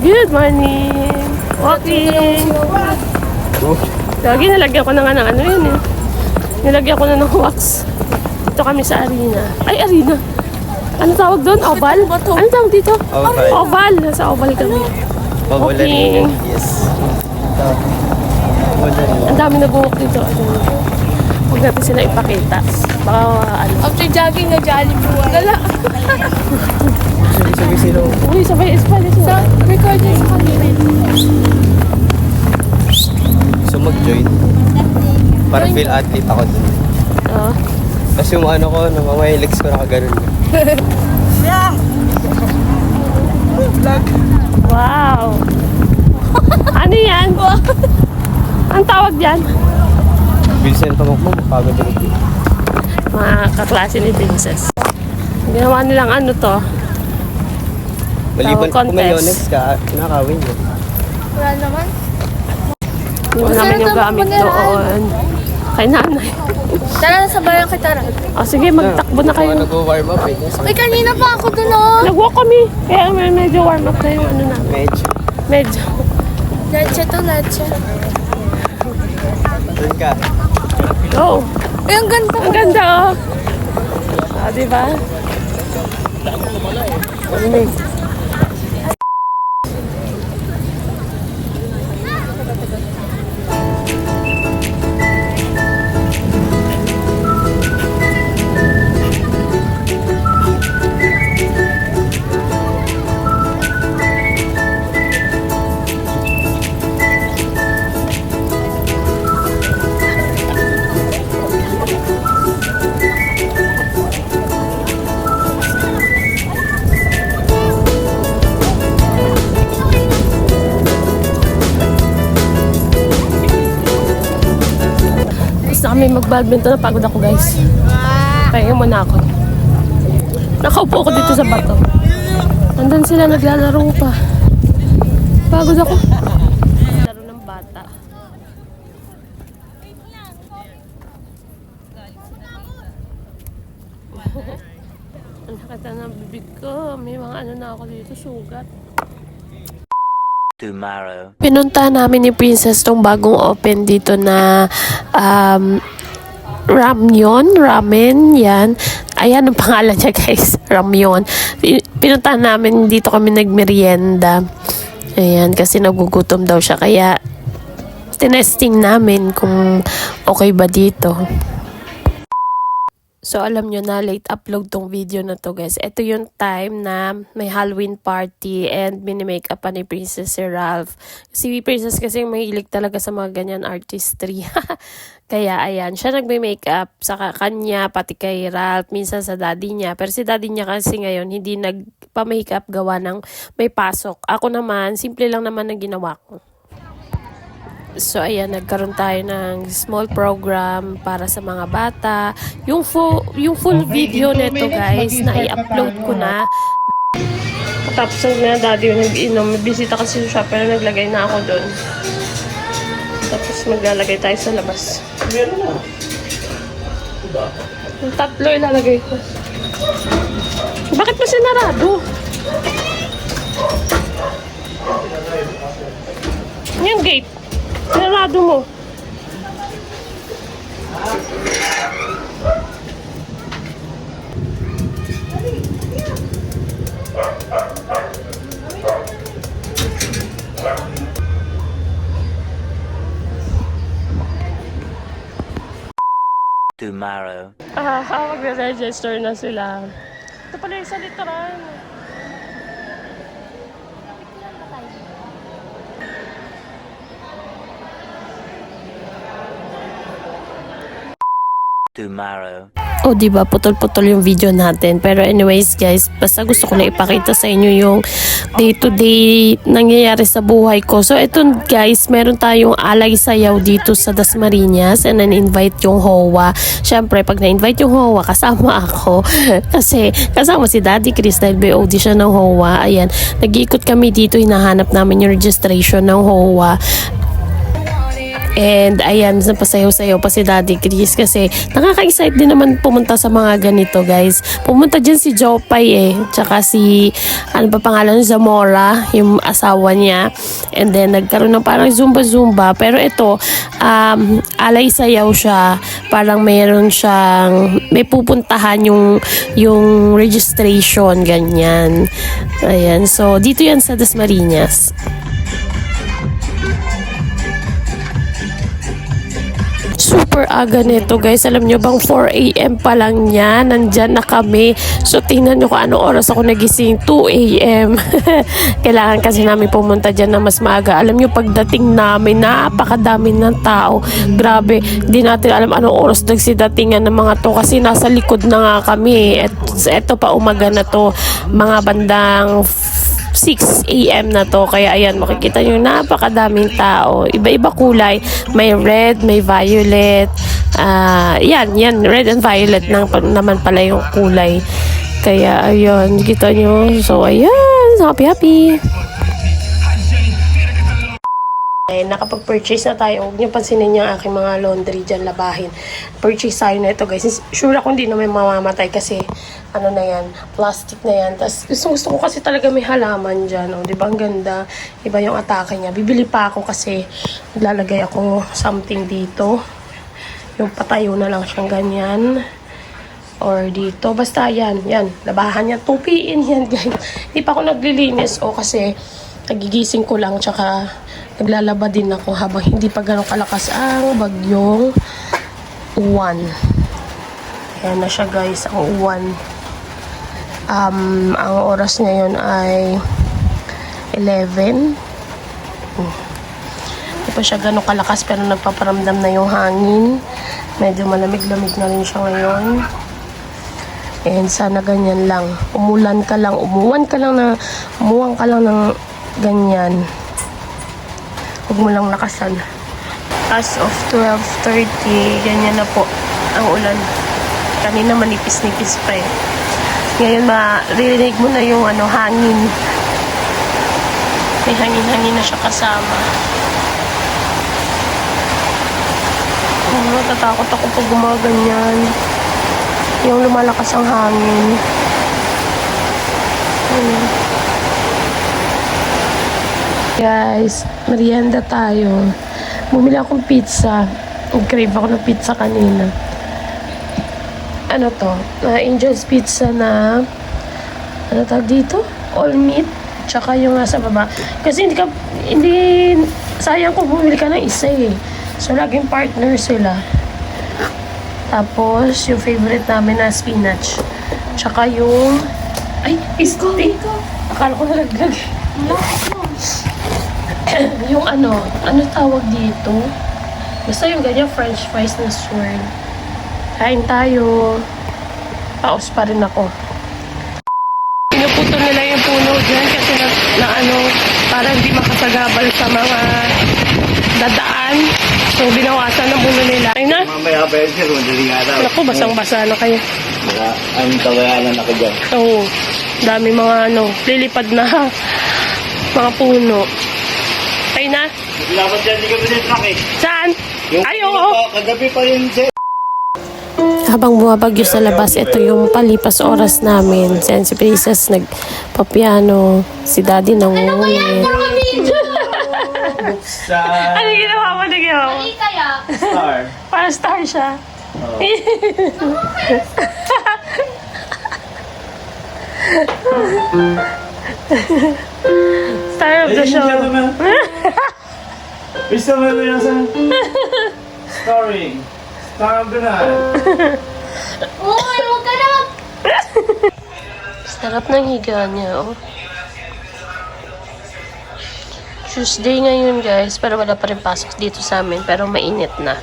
Good morning! Walking! Lagi nilagyan ko na nga ng ano yun eh. Nilagyan ko na ng wax. Ito kami sa arena. Ay, arena! Ano tawag doon? Oval? Ano tawag dito? Oval. Oval! Nasa oval kami. Walking! Yes. Ang dami nag-walk dito. Huwag natin sila ipakita. Baka ano. After jogging na Jollibee. Dala. Sabi sila. Uy, sabay espal. Sa recording sa kanila. So mag-join. Para feel athlete ako dun. Oh. Kasi yung ano ko, mga legs ko nakaganon. Wow! Ano yan? Ang tawag dyan? Bilsen pamakmo, pagod din. Mga kaklase ni Princess. Ginawa nilang ano to? Maliban Tawag kung may contest. Yonex ka, nakakawin mo. Wala naman. Yun namin yung gamit doon. Kay nanay. Tara, sabayan kita rin. O sige, magtakbo na kayo. Nag-warm up eh. Uy, kanina pa ako dun oh. Nag-walk kami. Kaya medyo warm up na yung ano namin. Medyo. Medyo. Leche to leche. Doon ka. Go! Uy, ang ganda. Ang ganda oh. Ah, diba? Ano na kami mag-badminton. Napagod ako guys. Pahinga muna ako. Nakaupo ako dito sa bato. Nandun sila naglalaro pa. Pagod ako. Laro ng bata. Ang nakita ng bibig ko. May mga ano na ako dito. Sugat. Tomorrow. Pinunta namin ni Princess tong bagong open dito na ramen, yan. Ayan ang pangalan niya guys, ramyon. Pinunta namin dito kami nagmerienda. Ayan, kasi nagugutom daw siya. Kaya, tinesting namin kung okay ba dito. So, alam nyo na, late upload tong video na to, guys. Ito yung time na may Halloween party and mini-makeup pa ni Princess si Ralph. Si Princess kasi mahilig talaga sa mga ganyan artistry. Kaya, ayan, siya nagme-makeup sa kanya, pati kay Ralph, minsan sa daddy niya. Pero si daddy niya kasi ngayon, hindi nagpa-makeup gawa ng may pasok. Ako naman, simple lang naman ang ginawa ko. So, ayan, nagkaroon tayo ng small program para sa mga bata. Yung full video nito, guys, na i-upload ko na. Tapos na daddy yung nag-inom. May bisita kasi siya, pero naglagay na ako doon. Tapos maglalagay tayo sa labas. Yung tatlo ilalagay ko. Bakit mo sinarado? Yung gate. Sinarado mo. Tomorrow. Magre-register na sila. Ito pala yung sa literal. Tomorrow. O diba, putol-putol yung video natin. Pero anyways guys, basta gusto ko na ipakita sa inyo yung day-to-day nangyayari sa buhay ko. So ito guys, meron tayong alay sayaw dito sa Dasmariñas and then invite yung HOA. Syempre, pag na-invite yung HOA, kasama ako. Kasi kasama si Daddy Chris dahil BOD siya ng HOA. Ayan, nag-iikot kami dito, hinahanap namin yung registration ng HOA. And ayan, napasayaw-sayaw pa si Daddy Chris kasi nakaka-excite din naman pumunta sa mga ganito, guys. Pumunta dyan si Jopay tsaka si, ano pa pangalan, Zamora, yung asawa niya. And then nagkaroon ng parang zumba-zumba. Pero ito, alay sayaw siya. Parang mayroon siyang, may pupuntahan yung registration, ganyan. Ayan, so dito yan sa Dasmariñas. Super aga nito, guys. Alam nyo bang 4 a.m. pa lang yan, nandyan na kami. So tingnan nyo kung ano oras ako nagising, 2 a.m. Kailangan kasi namin pumunta dyan na mas maaga. Alam nyo, pagdating namin, napakadami ng tao. Grabe, di natin alam anong oras nagsidatingan ng mga to kasi nasa likod na nga kami. Eto pa umaga na to, mga bandang 6 a.m. na to. Kaya ayan, makikita nyo napakadaming tao. Iba-iba kulay. May red, may violet. Yan, red and violet naman pala yung kulay. Kaya ayun, kita nyo. So ayan, happy. Nakapag-purchase na tayo. Huwag niyo pansinin yung aking mga laundry dyan, labahin. Purchase tayo na ito, guys. Sure ako hindi naman mamamatay kasi ano na yan, plastic na yan. Tapos gusto ko kasi talaga may halaman dyan. O, di ba ang ganda? Iba yung atake niya. Bibili pa ako kasi maglalagay ako something dito. Yung patayo na lang siyang ganyan. Or dito. Basta yan. Labahan niya. Tupiin yan, guys. Hindi pa ako naglilinis. O kasi nagigising ko lang. Tsaka naglalaba din ako habang hindi pa gano'ng kalakas ang bagyong Uwan. Ayan na siya, guys, ang Uwan. Ang oras ngayon ay 11. Hindi pa siya gano'ng kalakas pero nagpaparamdam na yung hangin. Medyo malamig-lamig na rin siya ngayon. And sana ganyan lang. Umuwan ka lang ng ganyan. Huwag mo lang lakasan. As of 12:30, ganyan na po ang ulan. Kanina manipis-nipis pa Ngayon maririnig mo na yung hangin. May hangin-hangin na siya kasama. Natatakot ako pag gumaganyan. Yung lumalakas ang hangin. Guys, merienda tayo. Bumili akong pizza. Nag-crave ako ng pizza kanina. Ano to? Angel's Pizza na ano tawag dito? All meat. Tsaka yung nasa baba. Kasi hindi sayang kung bumili ka ng isa So, laging partner sila. Tapos, yung favorite namin na spinach. Tsaka yung steak. Akala ko nalaglag. Yung ano tawag dito? Basta yung ganyan french fries na swirl. Kain tayo. Paus pa rin ako. Pinuputol nila yung puno dyan kasi para hindi makasagabal sa mga dadaan. So, binawasan ng puno nila. Ay na? Mamaya pa yun, sir. Madaling araw. Naku, basang-basa na kayo. Baka ang tawayanan ako dyan. Oo. Dami mga lilipad na mga puno. Ay na? Dapat dyan, hindi kami truck Saan? Ay, oo. Kagabi pa yun, sir. Habang bumabagyo sa labas, ito yung palipas oras namin. Si Princess nagpapiano, si Daddy nangungulit. Buksan. Ano ginawa mo? Star. Para star siya. Star of the show. Gusto mo yun sa starring. Star of the night. Uy, huwag ka na! Sarap ng higa niya, Tuesday ngayon, guys, pero wala pa rin pasok dito sa amin, pero mainit na.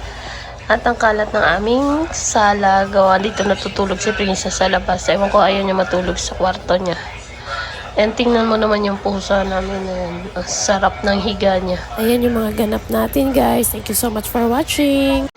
At ang kalat ng aming sala, gawa dito natutulog si Princess sa labas. Ewan ko, ayaw niya matulog sa kwarto niya. And tingnan mo naman yung pusa namin na yan. Ang sarap ng higa niya. Ayan yung mga ganap natin, guys. Thank you so much for watching.